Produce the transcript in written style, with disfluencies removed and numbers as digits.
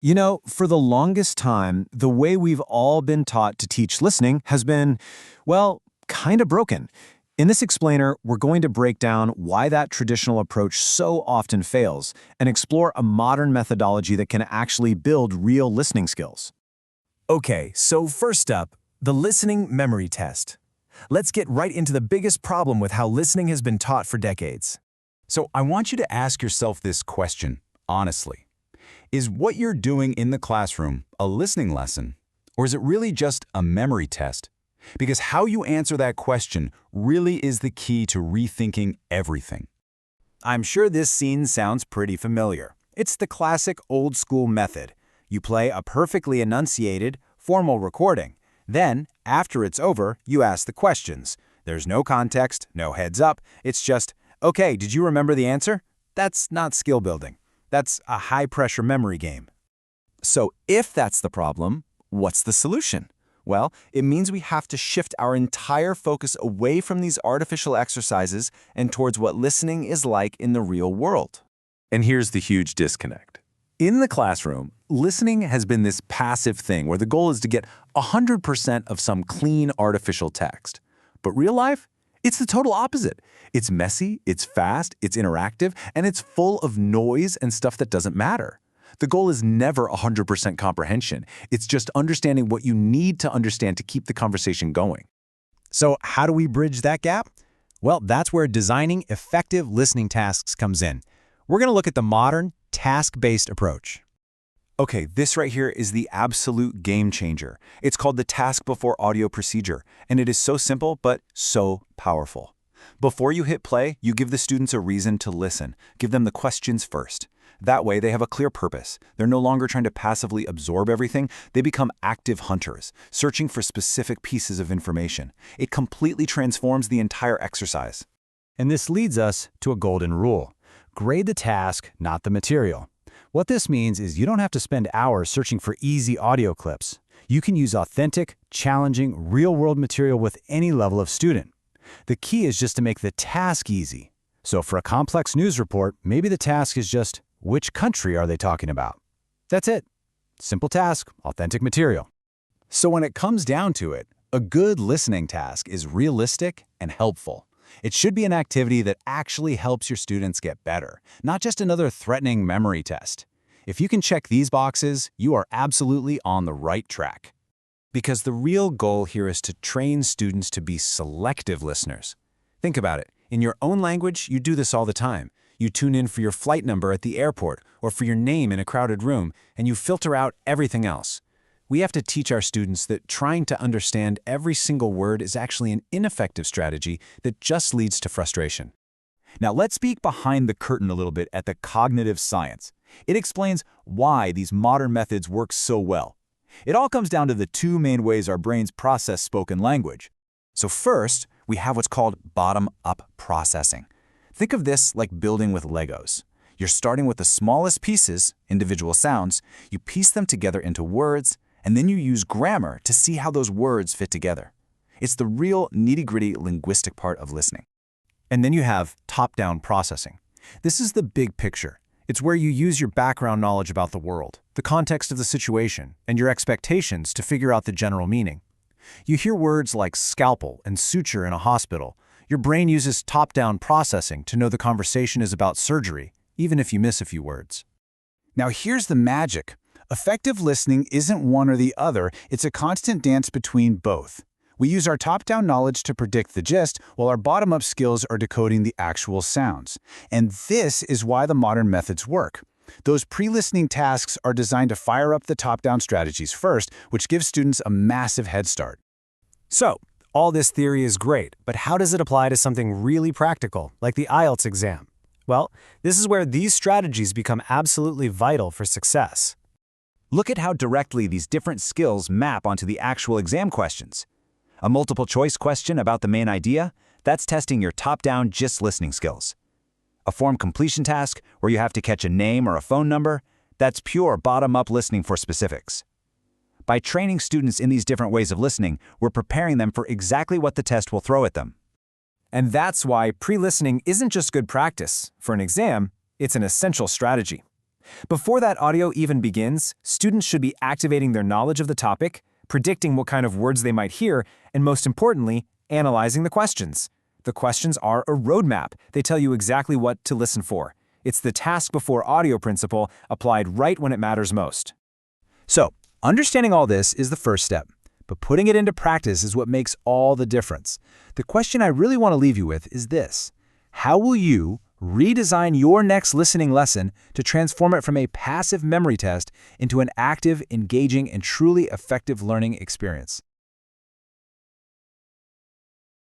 You know, for the longest time, the way we've all been taught to teach listening has been, well, kind of broken. In this explainer, we're going to break down why that traditional approach so often fails and explore a modern methodology that can actually build real listening skills. Okay, so first up, the listening memory test. Let's get right into the biggest problem with how listening has been taught for decades. So I want you to ask yourself this question, honestly. Is what you're doing in the classroom a listening lesson, or is it really just a memory test? Because how you answer that question really is the key to rethinking everything. I'm sure this scene sounds pretty familiar. It's the classic old-school method. You play a perfectly enunciated, formal recording. Then, after it's over, you ask the questions. There's no context, no heads up. It's just, okay, did you remember the answer? That's not skill building. That's a high-pressure memory game. So if that's the problem, what's the solution? Well, it means we have to shift our entire focus away from these artificial exercises and towards what listening is like in the real world. And here's the huge disconnect. In the classroom, listening has been this passive thing where the goal is to get 100% of some clean artificial text. But real life? It's the total opposite. It's messy, it's fast, it's interactive, and it's full of noise and stuff that doesn't matter. The goal is never 100% comprehension. It's just understanding what you need to understand to keep the conversation going. So how do we bridge that gap? Well, that's where designing effective listening tasks comes in. We're going to look at the modern, task-based approach. Okay, this right here is the absolute game changer. It's called the task before audio procedure, and it is so simple but so powerful. Before you hit play, you give the students a reason to listen. Give them the questions first. That way, they have a clear purpose. They're no longer trying to passively absorb everything. They become active hunters, searching for specific pieces of information. It completely transforms the entire exercise. And this leads us to a golden rule. Grade the task, not the material. What this means is you don't have to spend hours searching for easy audio clips. You can use authentic, challenging, real-world material with any level of student. The key is just to make the task easy. So for a complex news report, maybe the task is just, which country are they talking about? That's it. Simple task, authentic material. So when it comes down to it, a good listening task is realistic and helpful. It should be an activity that actually helps your students get better, not just another threatening memory test. If you can check these boxes, you are absolutely on the right track. Because the real goal here is to train students to be selective listeners. Think about it. In your own language, you do this all the time. You tune in for your flight number at the airport or for your name in a crowded room, and you filter out everything else. We have to teach our students that trying to understand every single word is actually an ineffective strategy that just leads to frustration. Now let's peek behind the curtain a little bit at the cognitive science. It explains why these modern methods work so well. It all comes down to the two main ways our brains process spoken language. So first, we have what's called bottom-up processing. Think of this like building with Legos. You're starting with the smallest pieces, individual sounds, you piece them together into words, and then you use grammar to see how those words fit together. It's the real nitty-gritty linguistic part of listening. And then you have top-down processing. This is the big picture. It's where you use your background knowledge about the world, the context of the situation, and your expectations to figure out the general meaning. You hear words like scalpel and suture in a hospital. Your brain uses top-down processing to know the conversation is about surgery, even if you miss a few words. Now here's the magic. Effective listening isn't one or the other, it's a constant dance between both. We use our top-down knowledge to predict the gist, while our bottom-up skills are decoding the actual sounds. And this is why the modern methods work. Those pre-listening tasks are designed to fire up the top-down strategies first, which gives students a massive head start. So, all this theory is great, but how does it apply to something really practical, like the IELTS exam? Well, this is where these strategies become absolutely vital for success. Look at how directly these different skills map onto the actual exam questions. A multiple-choice question about the main idea, that's testing your top-down gist listening skills. A form completion task where you have to catch a name or a phone number, that's pure bottom-up listening for specifics. By training students in these different ways of listening, we're preparing them for exactly what the test will throw at them. And that's why pre-listening isn't just good practice. For an exam, it's an essential strategy. Before that audio even begins, students should be activating their knowledge of the topic, predicting what kind of words they might hear, and most importantly, analyzing the questions. The questions are a roadmap. They tell you exactly what to listen for. It's the task before audio principle applied right when it matters most. So, understanding all this is the first step, but putting it into practice is what makes all the difference. The question I really want to leave you with is this: how will you redesign your next listening lesson to transform it from a passive memory test into an active, engaging, and truly effective learning experience?